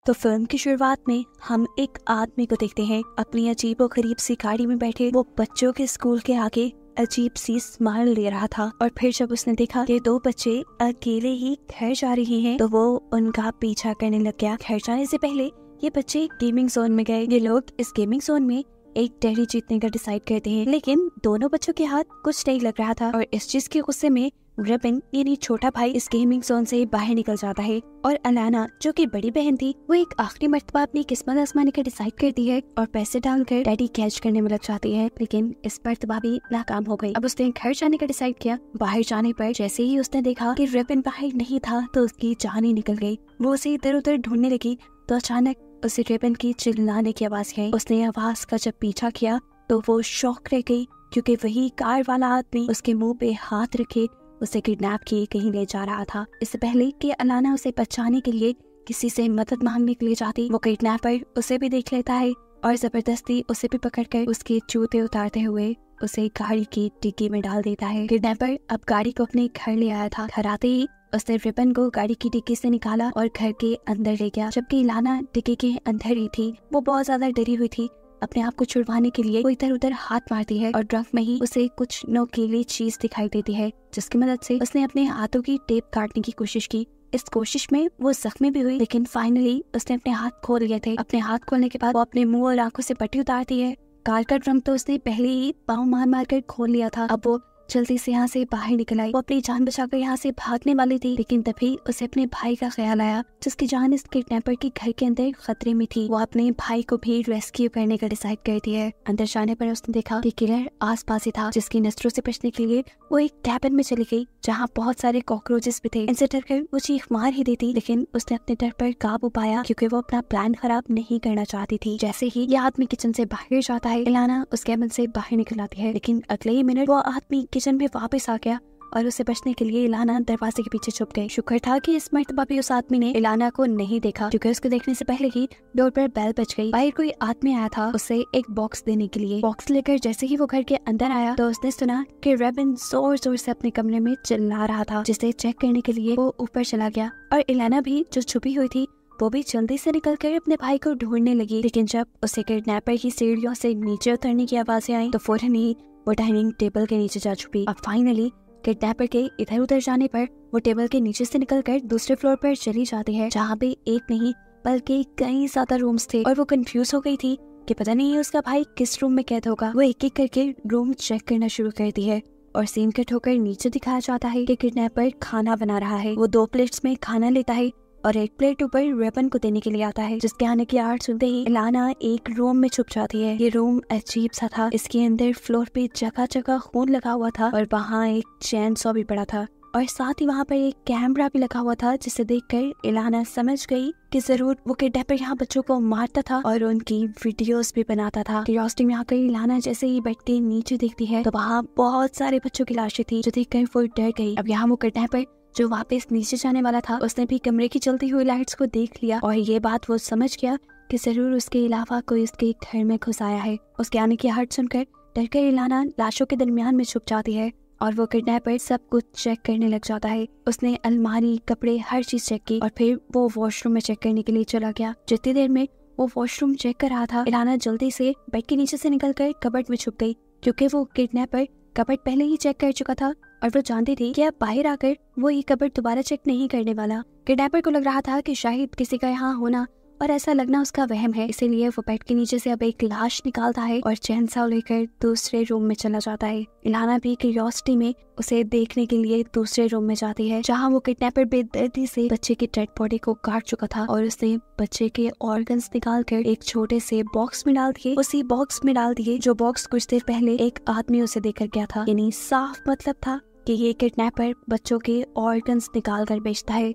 तो फिल्म की शुरुआत में हम एक आदमी को देखते हैं अपनी अजीबो गरीब सी गाड़ी में बैठे वो बच्चों के स्कूल के आगे अजीब सी स्माइल ले रहा था। और फिर जब उसने देखा कि दो बच्चे अकेले ही घर जा रहे हैं तो वो उनका पीछा करने लग गया। घर जाने से पहले ये बच्चे गेमिंग जोन में गए। ये लोग इस गेमिंग जोन में एक टेडी जीतने का डिसाइड करते हैं, लेकिन दोनों बच्चों के हाथ कुछ नहीं लग रहा था और इस चीज के गुस्से में रेबिन यानी छोटा भाई इस गेमिंग जोन से बाहर निकल जाता है और अलाना जो कि बड़ी बहन थी वो एक आखिरी मर्तबा अपनी किस्मत आजमाने का डिसाइड करती है और पैसे डालकर डैडी कैच करने में लग जाती है, लेकिन इस मर्तबा भी नाकाम हो गई। अब उसने घर जाने का डिसाइड किया। बाहर जाने पर जैसे ही उसने देखा कि रेबिन बाहर नहीं था तो उसकी जान ही निकल गई। वो उसे इधर उधर ढूंढने लगी तो अचानक उसे रेबिन की चिल्लाने की आवाज आई। उसने आवाज का जब पीछा किया तो वो शॉक रह गई क्योंकि वही कार वाला आदमी उसके मुंह पे हाथ रखे उसे किडनैप किए कहीं ले जा रहा था। इससे पहले कि अलाना उसे बचाने के लिए किसी से मदद मांगने के लिए जाती, वो किडनैपर उसे भी देख लेता है और जबरदस्ती उसे भी पकड़कर उसके जूते उतारते हुए उसे गाड़ी की डिक्की में डाल देता है। किडनैपर अब गाड़ी को अपने घर ले आया था। घर आते ही उसने रिबन को गाड़ी की डिक्की से निकाला और घर के अंदर ले गया, जबकि इलाना डिक्की के अंदर ही थी। वो बहुत ज्यादा डरी हुई थी। अपने आप को छुड़वाने के लिए वो इधर उधर हाथ मारती है और ट्रक में ही उसे कुछ नोकीली चीज दिखाई देती है, जिसकी मदद से उसने अपने हाथों की टेप काटने की कोशिश की। इस कोशिश में वो जख्मी भी हुई, लेकिन फाइनली उसने अपने हाथ खोल लिए थे। अपने हाथ खोलने के बाद वो अपने मुंह और आंखों से पट्टी उतारती है। कार का ड्रम तो उसने पहले ही पाँव मार मार कर खोल लिया था। अब वो जल्दी से यहाँ से बाहर निकल आई। वो अपनी जान बचाकर यहाँ से भागने वाली थी, लेकिन तभी उसे अपने भाई का ख्याल आया जिसकी जान इस किडनैपर के घर के अंदर खतरे में थी। वो अपने भाई को भी रेस्क्यू करने का डिसाइड करती है। अंदर जाने पर उसने देखा कि किलर आसपास ही था, जिसकी नजरों से बचने के लिए वो एक कैबिन में चली गई जहाँ बहुत सारे कॉकरोचेस भी थे। इनसे डरकर वो चीख मार ही देती, लेकिन उसने अपने डर पर काबू पाया क्योंकि वो अपना प्लान खराब नहीं करना चाहती थी। जैसे ही ये आदमी किचन से बाहर जाता है, इलाना उस कैबिन से बाहर निकल आती है, लेकिन अगले ही मिनट वो आदमी किचन में वापस आ गया और उसे बचने के लिए इलाना दरवाजे के पीछे छुप गई। शुक्र था कि इस मर्तबा भी उस आदमी ने इलाना को नहीं देखा क्योंकि उसको देखने से पहले ही डोर पर बेल बज गई। बाहर कोई आदमी आया था उसे एक बॉक्स देने के लिए। बॉक्स लेकर जैसे ही वो घर के अंदर आया तो उसने सुना कि रेबिन जोर जोर से अपने कमरे में चिल्ला रहा था, जिसे चेक करने के लिए वो ऊपर चला गया और इलाना भी जो छुपी हुई थी वो भी जल्दी से निकलकर अपने भाई को ढूंढने लगी। लेकिन जब उसे किडनैपर की सीढ़ियों से नीचे उतरने की आवाजें आई तो फौरन ही वो डाइनिंग टेबल के नीचे जा छुपी। अब फाइनली किडनैपर के इधर उधर जाने पर वो टेबल के नीचे से निकलकर दूसरे फ्लोर पर चली जाती है, जहाँ पे एक नहीं बल्कि कई ज्यादा रूम्स थे और वो कंफ्यूज हो गई थी कि पता नहीं उसका भाई किस रूम में कैद होगा। वो एक एक करके रूम चेक करना शुरू करती है और सीन कट होकर नीचे दिखाया जाता है कि किडनैपर खाना बना रहा है। वो 2 प्लेट्स में खाना लेता है और एक प्लेट ऊपर रेबन को देने के लिए आता है, जिसके आने की आवाज सुनते ही इलाना एक रूम में छुप जाती है। ये रूम अजीब सा था। इसके अंदर फ्लोर पे जगह जगह खून लगा हुआ था और वहाँ एक चैन सॉ भी पड़ा था और साथ ही वहाँ पर एक कैमरा भी लगा हुआ था, जिसे देखकर इलाना समझ गई कि जरूर वो किडनैपर यहाँ बच्चों को मारता था और उनकी वीडियोस भी बनाता था। क्यूरियोसिटी में आकर इलाना जैसे ही बेड के नीचे देखती है तो वहाँ बहुत सारे बच्चों की लाशें थी, जो देखकर वो डर गई। अब यहाँ वो किडनैपर जो वापस नीचे जाने वाला था उसने भी कमरे की चलती हुई लाइट्स को देख लिया और ये बात वो समझ गया कि जरूर उसके अलावा कोई उसके घर में घुस आया है। उसके आने की आहट सुनकर डरकर इलाना लाशों के दरमियान में छुप जाती है और वो किडनैपर सब कुछ चेक करने लग जाता है। उसने अलमारी, कपड़े, हर चीज चेक की और फिर वो वॉशरूम में चेक करने के लिए चला गया। जितनी देर में वो वॉशरूम चेक कर रहा था, इलाना जल्दी से बेड के नीचे से निकलकर कबर्ड में छुप गई क्योंकि वो किडनैपर कबर्ड पहले ही चेक कर चुका था और वो जानती थी कि अब बाहर आकर वो ये कबर्ड दोबारा चेक नहीं करने वाला। किडनैपर को लग रहा था कि शायद किसी का यहाँ होना और ऐसा लगना उसका वहम है, इसीलिए वो बेड के नीचे से अब एक लाश निकालता है और चैन सॉ लेकर दूसरे रूम में चला जाता है। इलाना भी क्यूरियोसिटी में उसे देखने के लिए दूसरे रूम में जाती है, जहाँ वो किडनैपर बेदर्दी से बच्चे की डेड बॉडी को काट चुका था और उसने बच्चे के ऑर्गन्स निकाल कर एक छोटे से बॉक्स में डाल दिए। उसी बॉक्स में डाल दिए जो बॉक्स कुछ देर पहले एक आदमी उसे देकर गया था। यानी साफ मतलब था कि ये किडनैपर बच्चों के ऑर्गन्स निकाल कर बेचता है।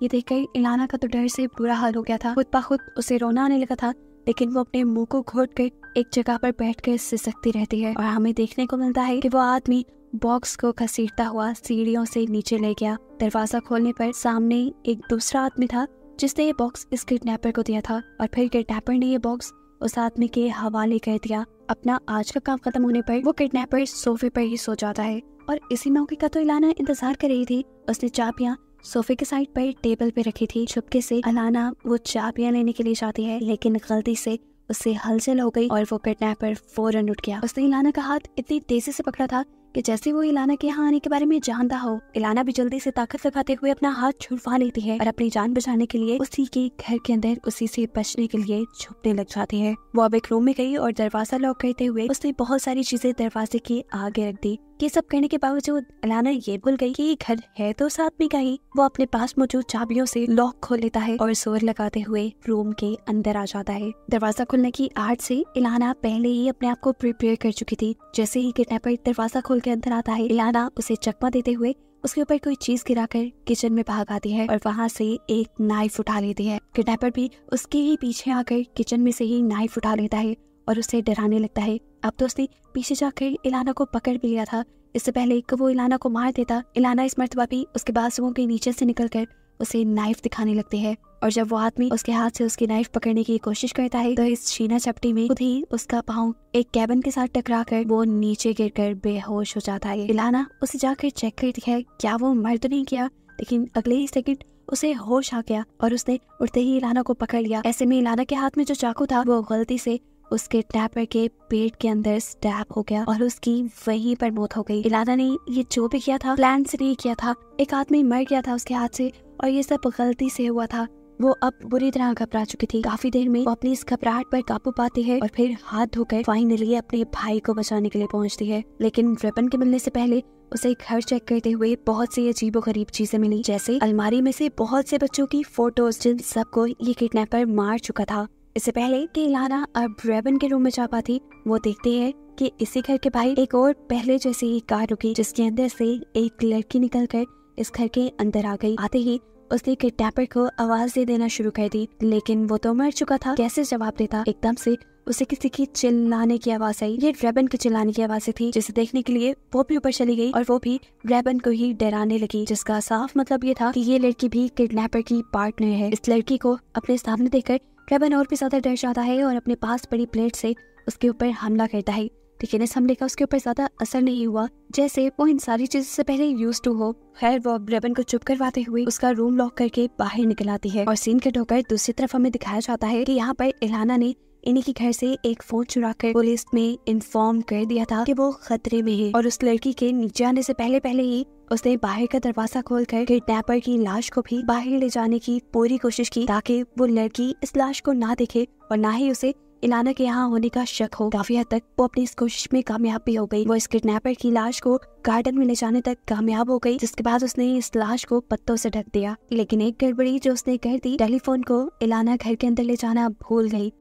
ये देखकर इलाना का तो डर से बुरा हाल हो गया था। खुद ब खुद उसे रोना आने लगा था, लेकिन वो अपने मुंह को घोटकर एक जगह पर बैठकर सिसकती रहती है और हमें देखने को मिलता है कि वो आदमी बॉक्स को घसीटता हुआ सीढ़ियों से नीचे ले गया। दरवाजा खोलने पर सामने एक दूसरा आदमी था जिसने ये बॉक्स इस किडनैपर को दिया था और फिर किडनैपर ने ये बॉक्स उस आदमी के हवाले कर दिया। अपना आज का काम खत्म होने पर वो किडनैपर सोफे पर ही सो जाता है और इसी मौके का तो इलाना इंतजार कर रही थी। उसने चाबियां सोफे के साइड पर टेबल पे रखी थी। चुपके से अलाना वो चाबियां लेने के लिए जाती है, लेकिन गलती से उससे हलचल हो गई और वो किडनैपर फौरन उठ गया। उसने इलाना का हाथ इतनी तेजी से पकड़ा था कि जैसे वो इलाना के यहाँ आने के बारे में जानता हो। इलाना भी जल्दी से ताकत लगाते हुए अपना हाथ छुड़वा लेती है और अपनी जान बचाने के लिए उसी के घर के अंदर उसी से बचने के लिए छुपने लग जाती है। वो अब एक रूम में गई और दरवाजा लॉक करते हुए उसने बहुत सारी चीजें दरवाजे के आगे रख दी। ये सब करने के बावजूद इलाना ये भूल गई कि ये घर है तो उस आदमी का ही। वो अपने पास मौजूद चाबियों से लॉक खोल लेता है और जोर लगाते हुए रूम के अंदर आ जाता है। दरवाजा खुलने की आहट से इलाना पहले ही अपने आप को प्रिपेयर कर चुकी थी। जैसे ही किडनैपर दरवाजा खोल के अंदर आता है, इलाना उसे चकमा देते हुए उसके ऊपर कोई चीज गिराकर किचन में भाग आती है और वहाँ से एक नाइफ उठा लेती है। किडनैपर भी उसके ही पीछे आकर किचन में से ही नाइफ उठा लेता है और उसे डराने लगता है। अब तो उसने पीछे जाकर इलाना को पकड़ भी लिया था। इससे पहले कि वो इलाना को मार देता, इलाना इस मर्तबा भी उसके बाजुओं के नीचे से निकलकर उसे नाइफ दिखाने लगते हैं। और जब वो आदमी उसके हाथ से उसकी नाइफ पकड़ने की कोशिश करता है तो इस शीना चपटी में खुद ही उसका पाँव एक कैबिन के साथ टकराकर वो नीचे गिरकर बेहोश हो जाता है। इलाना उसे जाकर चेक करती है क्या वो मर तो नहीं किया, लेकिन अगले ही सेकंड उसे होश आ गया और उसने उठते ही इलाना को पकड़ लिया। ऐसे में इलाना के हाथ में जो चाकू था वो गलती से उसके किडनैपर के पेट के अंदर स्टैब हो गया और उसकी वहीं पर मौत हो गई। इलाना ने ये जो भी किया था प्लान से नहीं किया था। एक आदमी मर गया था उसके हाथ से और ये सब गलती से हुआ था। वो अब बुरी तरह घबरा चुकी थी। काफी देर में वो अपनी इस घबराहट पर काबू पाती है और फिर हाथ धोकर फाइनली अपने भाई को बचाने के लिए पहुंचती है। लेकिन रिबन के मिलने से पहले उसे घर चेक करते हुए बहुत सी अजीबोगरीब चीजें मिली, जैसे अलमारी में से बहुत से बच्चों की फोटोज जिन सबको ये किडनैपर मार चुका था। इससे पहले कि इलाना अब रेबन के रूम में जा पाती, वो देखती है कि इसी घर के बाहर एक और पहले जैसी ही कार रुकी जिसके अंदर से एक लड़की निकलकर इस घर के अंदर आ गई। आते ही उसने किडनैपर को आवाज दे देना शुरू कर दी, लेकिन वो तो मर चुका था, कैसे जवाब देता। एकदम से उसे किसी की चिल्लाने की आवाज आई। ये रेबन की चिल्लाने की आवाज थी, जिसे देखने के लिए वो भी ऊपर चली गई और वो भी रेबन को ही डराने लगी, जिसका साफ मतलब ये था कि ये लड़की भी किडनैपर की पार्टनर है। इस लड़की को अपने सामने देखकर रेबन और भी ज्यादा डर जाता है और अपने पास बड़ी प्लेट से उसके ऊपर हमला करता है, लेकिन इस हमले का उसके ऊपर ज्यादा असर नहीं हुआ, जैसे वो इन सारी चीजों से पहले यूज टू हो। खैर वो रेबन को चुप करवाते हुए उसका रूम लॉक करके बाहर निकल आती है और सीन कट होकर दूसरी तरफ हमें दिखाया जाता है कि यहाँ पर इलाना ने इन्हीं के घर से एक फोन चुराकर पुलिस में इन्फॉर्म कर दिया था कि वो खतरे में है और उस लड़की के नीचे आने से पहले ही उसने बाहर का दरवाजा खोलकर किडनैपर की लाश को भी बाहर ले जाने की पूरी कोशिश की, ताकि वो लड़की इस लाश को ना देखे और ना ही उसे इलाना के यहाँ होने का शक हो। काफी हद तक वो अपनी इस कोशिश में कामयाब भी हो गई। वो इस किडनैपर की लाश को गार्डन में ले जाने तक कामयाब हो गई, जिसके बाद उसने इस लाश को पत्तों से ढक दिया। लेकिन एक गड़बड़ी जो उसने कर दी, टेलीफोन को इलाना घर के अंदर ले जाना भूल गई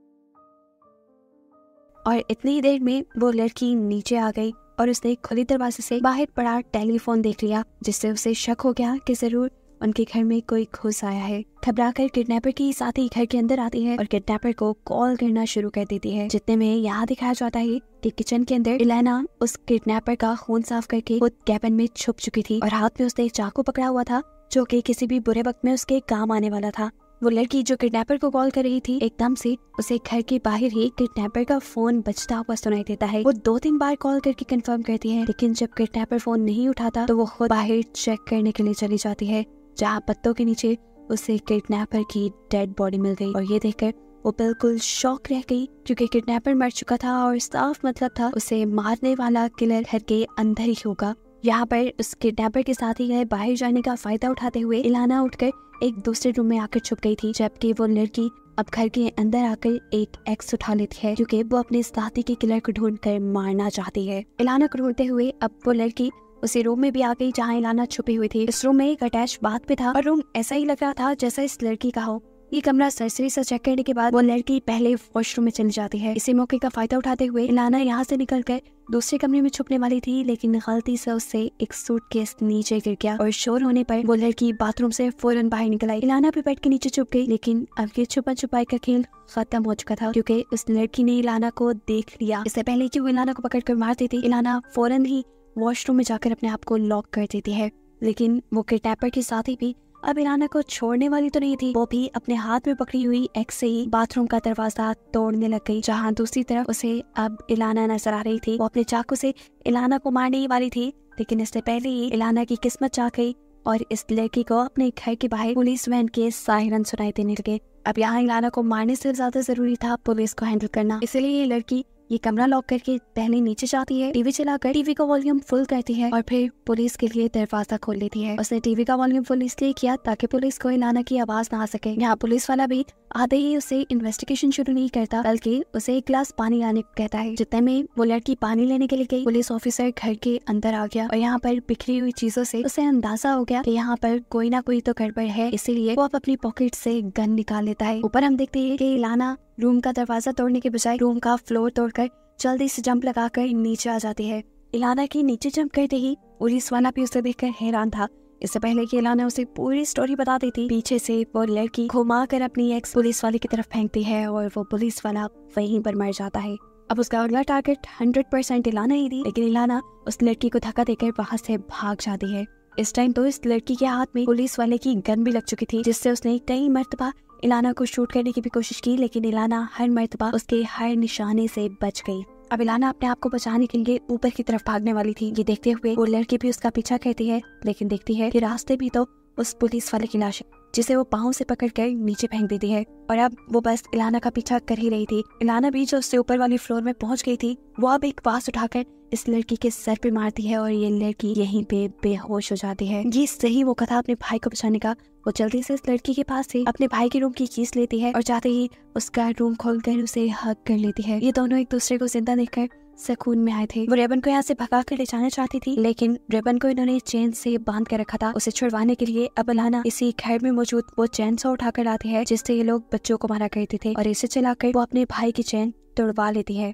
और इतनी देर में वो लड़की नीचे आ गई और उसने खुले दरवाजे से बाहर पड़ा टेलीफोन देख लिया, जिससे उसे शक हो गया कि जरूर उनके घर में कोई घुस आया है। घबराकर किडनैपर की साथी घर के अंदर आती है और किडनैपर को कॉल करना शुरू कर देती है। जितने में यहाँ दिखाया जाता है कि किचन के अंदर इलाना उस किडनैपर का खून साफ करके खुद कैबिन में छुप चुकी थी और हाथ में उसने एक चाकू पकड़ा हुआ था, जो कि किसी भी बुरे वक्त में उसके काम आने वाला था। वो लड़की जो किडनैपर को कॉल कर रही थी, एकदम से उसे घर के बाहर ही किडनैपर का फोन बजता हुआ सुनाई देता है। वो 2-3 बार कॉल करके कंफर्म करती है, लेकिन जब किडनैपर फोन नहीं उठाता तो वो खुद बाहर चेक करने के लिए चली जाती है, जहाँ पत्तों के नीचे उसे किडनैपर की डेड बॉडी मिल गई। और ये देखकर वो बिल्कुल शॉक रह गई, क्योंकि किडनैपर मर चुका था और साफ मतलब था उसे मारने वाला किलर घर के अंदर ही होगा। यहाँ पर उस किडनैपर के साथ ही गए बाहर जाने का फायदा उठाते हुए इलाना उठकर एक दूसरे रूम में आकर छुप गई थी, जबकि वो लड़की अब घर के अंदर आकर एक एक्स उठा लेती है, क्योंकि वो अपने साथी के किलर को ढूंढकर मारना चाहती है। इलाना को ढूंढते हुए अब वो लड़की उसी रूम में भी आ गई जहाँ इलाना छुपी हुई थी। इस रूम में एक अटैच बाथ पे था और रूम ऐसा ही लग रहा था जैसा इस लड़की का हो। ये कमरा सरसरी से चेक करने के बाद वो लड़की पहले वॉशरूम में चली जाती है। इसी मौके का फायदा उठाते हुए इलाना यहाँ से निकलकर दूसरे कमरे में छुपने वाली थी, लेकिन गलती से उससे एक सूटकेस नीचे गिर गया और शोर होने पर वो लड़की बाथरूम से फौरन बाहर निकल आई। इलाना भी बेड के नीचे छुप गई, लेकिन अब ये छुपा छुपाई का खेल खत्म हो चुका था, क्योंकि उस लड़की ने इलाना को देख लिया। इससे पहले कि वो इलाना को पकड़कर मार देती, इलाना फौरन ही वॉशरूम में जाकर अपने आप को लॉक कर देती है। लेकिन वो किडनैपर के साथी भी अब इलाना को छोड़ने वाली तो नहीं थी। वो भी अपने हाथ में पकड़ी हुई एक्स से ही बाथरूम का दरवाजा तोड़ने लग गई, जहाँ दूसरी तरफ उसे अब इलाना नजर आ रही थी। वो अपने चाकू से इलाना को मारने ही वाली थी, लेकिन इससे पहले ही इलाना की किस्मत चाह गई और इस लड़की को अपने घर के बाहर पुलिस वैन के सायरन सुनाई देने लगे। अब यहाँ इलाना को मारने से ज्यादा जरूरी था पुलिस को हैंडल करना, इसलिए ये लड़की ये कमरा लॉक करके पहले नीचे जाती है, टीवी चलाकर टीवी का वॉल्यूम फुल करती है और फिर पुलिस के लिए दरवाजा खोल लेती है। उसने टीवी का वॉल्यूम फुल इसलिए किया ताकि पुलिस को इलाना की आवाज ना आ सके। यहाँ पुलिस वाला भी आते ही उसे इन्वेस्टिगेशन शुरू नहीं करता, बल्कि उसे एक गिलास पानी लाने को कहता है। जितने में वो लड़की पानी लेने के लिए गई, पुलिस ऑफिसर घर के अंदर आ गया और यहाँ पर बिखरी हुई चीजों से उसे अंदाजा हो गया कि यहाँ पर कोई ना कोई तो गड़बड़ है, इसीलिए वो अपनी पॉकेट से गन निकाल लेता है। ऊपर हम देखते हैं कि इलाना रूम का दरवाजा तोड़ने के बजाय रूम का फ्लोर तोड़कर जल्दी से जंप लगाकर नीचे आ जाती है। इलाना की नीचे जंप करते ही पुलिस वाला भी उसे देखकर हैरान था। इससे पहले कि इलाना उसे पूरी स्टोरी बता देती, पीछे से वो लड़की घुमाकर अपनी एक्स पुलिस वाले की तरफ फेंकती है और वो पुलिस वाला वहीं पर मर जाता है। अब उसका अगला टारगेट 100% इलाना ही थी, लेकिन इलाना उस लड़की को धक्का देकर वहाँ से भाग जाती है। इस टाइम तो इस लड़की के हाथ में पुलिस वाले की गन भी लग चुकी थी, जिससे उसने कई मर्तबा इलाना को शूट करने की भी कोशिश की, लेकिन इलाना हर मर्तबा उसके हर निशाने से बच गई। अब इलाना अपने आप को बचाने के लिए ऊपर की तरफ भागने वाली थी। ये देखते हुए वो लड़की भी उसका पीछा करती है, लेकिन देखती है कि रास्ते भी तो उस पुलिस वाले की लाश है, जिसे वो पाँव से पकड़कर नीचे फेंक देती है। और अब वो बस इलाना का पीछा कर ही रही थी। इलाना भी जो उससे ऊपर वाली फ्लोर में पहुंच गई थी, वो अब एक बांस उठाकर इस लड़की के सर पे मारती है और ये लड़की यहीं पे बेहोश हो जाती है। ये सही वो कथा अपने भाई को बचाने का। वो जल्दी से इस लड़की के पास से अपने भाई के रूम की कीज लेती है और जाते ही उसका रूम खोलकर उसे हग कर लेती है। ये दोनों एक दूसरे को जिंदा देखकर सुकून में आए थे। वो रेबन को यहाँ से भगा कर ले जाना चाहती थी, लेकिन रेबन को इन्होंने चेन से बांध कर रखा था। उसे छुड़वाने के लिए अब इलाना इसी घर में मौजूद वो चेन सा उठाकर लाती है, जिससे ये लोग बच्चों को मारा करते थे, और इसे चलाकर वो अपने भाई की चेन तोड़वा लेती है।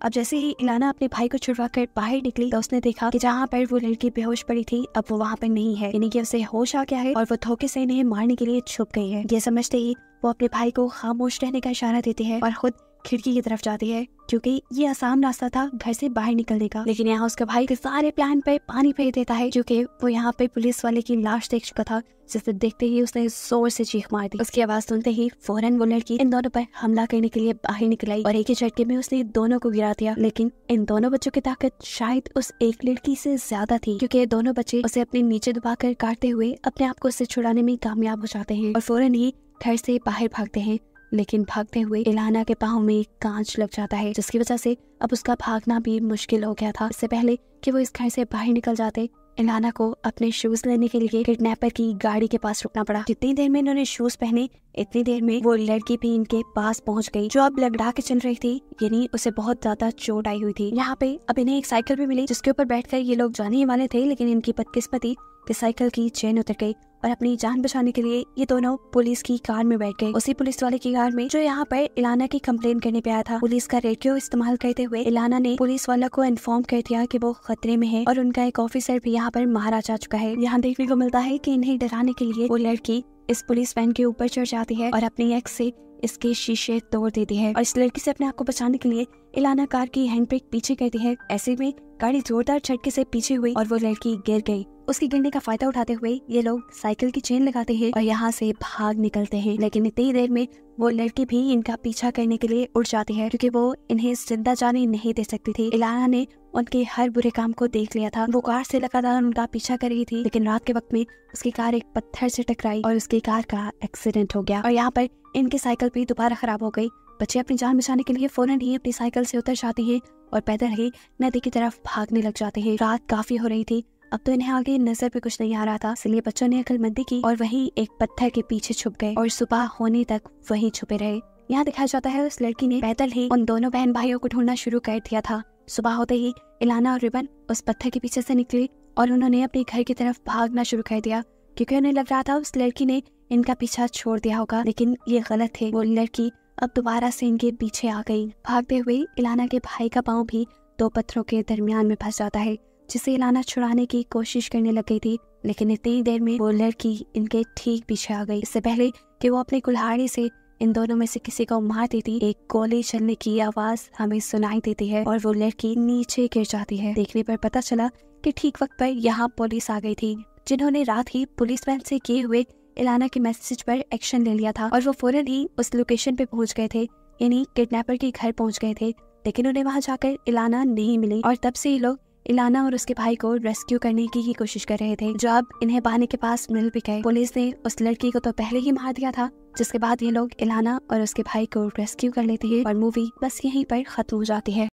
अब जैसे ही इलाना अपने भाई को छुड़वा कर बाहर निकली तो उसने देखा कि जहाँ पर वो लड़की बेहोश पड़ी थी अब वो वहाँ पर नहीं है, यानी कि उसे होश आ गया है और वो धोखे से इन्हें मारने के लिए छुप गई है। ये समझते ही वो अपने भाई को खामोश रहने का इशारा देती है और खुद खिड़की की तरफ जाती है, क्योंकि ये आसान रास्ता था घर से बाहर निकलने का। लेकिन यहाँ उसके भाई के सारे प्लान पे पानी फेर देता है, क्योंकि वो यहाँ पे पुलिस वाले की लाश देख चुका था, जिसे देखते ही उसने जोर से चीख मार दी। उसकी आवाज सुनते ही फौरन वो लड़की इन दोनों पर हमला करने के लिए बाहर निकल आई और एक ही झटके में उसने दोनों को गिरा दिया। लेकिन इन दोनों बच्चों की ताकत शायद उस एक लड़की से ज्यादा थी, क्योंकि ये दोनों बच्चे उसे अपने नीचे दबाकर काटते हुए अपने आप को उससे छुड़ाने में कामयाब हो जाते हैं और फौरन ही घर से बाहर भागते हैं। लेकिन भागते हुए इलाना के पाँव में कांच लग जाता है, जिसकी वजह से अब उसका भागना भी मुश्किल हो गया था। इससे पहले कि वो इस घर से बाहर निकल जाते, इलाना को अपने शूज लेने के लिए किडनैपर की गाड़ी के पास रुकना पड़ा। जितनी देर में इन्होंने शूज पहने, इतनी देर में वो लड़की भी इनके पास पहुंच गई, जो अब लगड़ा के चल रही थी, यानी उसे बहुत ज्यादा चोट आई हुई थी। यहाँ पे अब इन्हें एक साइकिल भी मिली, जिसके ऊपर बैठकर ये लोग जाने ही वाले थे, लेकिन इनकी बदकिस्मती कि साइकिल की चेन उतर गई और अपनी जान बचाने के लिए ये दोनों पुलिस की कार में बैठ गए। उसी पुलिस वाले की कार में जो यहाँ पर इलाना की कंप्लेन करने पे आया था। पुलिस का रेडियो इस्तेमाल करते हुए इलाना ने पुलिस वाला को इन्फॉर्म कर दिया कि वो खतरे में है और उनका एक ऑफिसर भी यहाँ पर मारा जा चुका है। यहाँ देखने को मिलता है कि इन्हें डराने के लिए वो लड़की इस पुलिस वैन के ऊपर चढ़ जाती है और अपनी एक्स से इसके शीशे तोड़ देती है और इस लड़की से अपने आप को बचाने के लिए इलाना कार की हैंड ब्रेक पीछे करती है। ऐसे में गाड़ी जोरदार झटके से पीछे हुई और वो लड़की गिर गई। उसके गिरने का फायदा उठाते हुए ये लोग साइकिल की चेन लगाते हैं और यहाँ से भाग निकलते हैं। लेकिन इतनी देर में वो लड़की भी इनका पीछा करने के लिए उठ जाती है, क्योंकि वो इन्हें जिंदा जाने नहीं दे सकती थी। इलाना ने उनके हर बुरे काम को देख लिया था। वो कार से लगातार उनका पीछा कर रही थी, लेकिन रात के वक्त में उसकी कार एक पत्थर से टकराई और उसकी कार का एक्सीडेंट हो गया और यहाँ पर इनकी साइकिल भी दोबारा खराब हो गई। बच्चे अपनी जान बचाने के लिए फौरन ही अपनी साइकिल से उतर जाते हैं और पैदल ही नदी की तरफ भागने लग जाते हैं। रात काफी हो रही थी, अब तो इन्हें आगे नजर पे कुछ नहीं आ रहा था, इसलिए बच्चों ने अक्लमंदी की और वहीं एक पत्थर के पीछे छुप गए और सुबह होने तक वहीं छुपे रहे। यहाँ दिखाया जाता है उस लड़की ने पैदल ही उन दोनों बहन भाइयों को ढूंढना शुरू कर दिया था। सुबह होते ही इलाना और रिबन उस पत्थर के पीछे से निकली और उन्होंने अपने घर की तरफ भागना शुरू कर दिया, क्योंकि उन्हें लग रहा था उस लड़की ने इनका पीछा छोड़ दिया होगा। लेकिन ये गलत थे, वो लड़की अब दोबारा से इनके पीछे आ गई। भागते हुए इलाना के भाई का पाँव भी दो पत्थरों के दरमियान में फंस जाता है, जिसे इलाना छुड़ाने की कोशिश करने लग गई थी। लेकिन इतनी देर में वो लड़की इनके ठीक पीछे आ गई। इससे पहले कि वो अपने कुल्हाड़ी से इन दोनों में से किसी को मार देती, एक गोली चलने की आवाज हमें सुनाई देती है और वो लड़की नीचे गिर जाती है। देखने पर पता चला कि ठीक वक्त पर यहाँ पुलिस आ गई थी, जिन्होंने रात ही पुलिस वैन से किए हुए इलाना के मैसेज पर एक्शन ले लिया था और वो फौरन ही उस लोकेशन पे पहुंच गए थे, यानी किडनैपर के घर पहुंच गए थे। लेकिन उन्हें वहां जाकर इलाना नहीं मिली और तब से ये लोग इलाना और उसके भाई को रेस्क्यू करने की ही कोशिश कर रहे थे, जो अब इन्हें पानी के पास मिल भी गए। पुलिस ने उस लड़की को तो पहले ही मार दिया था, जिसके बाद ये लोग इलाना और उसके भाई को रेस्क्यू कर लेते हैं और मूवी बस यहीं पर खत्म हो जाती है।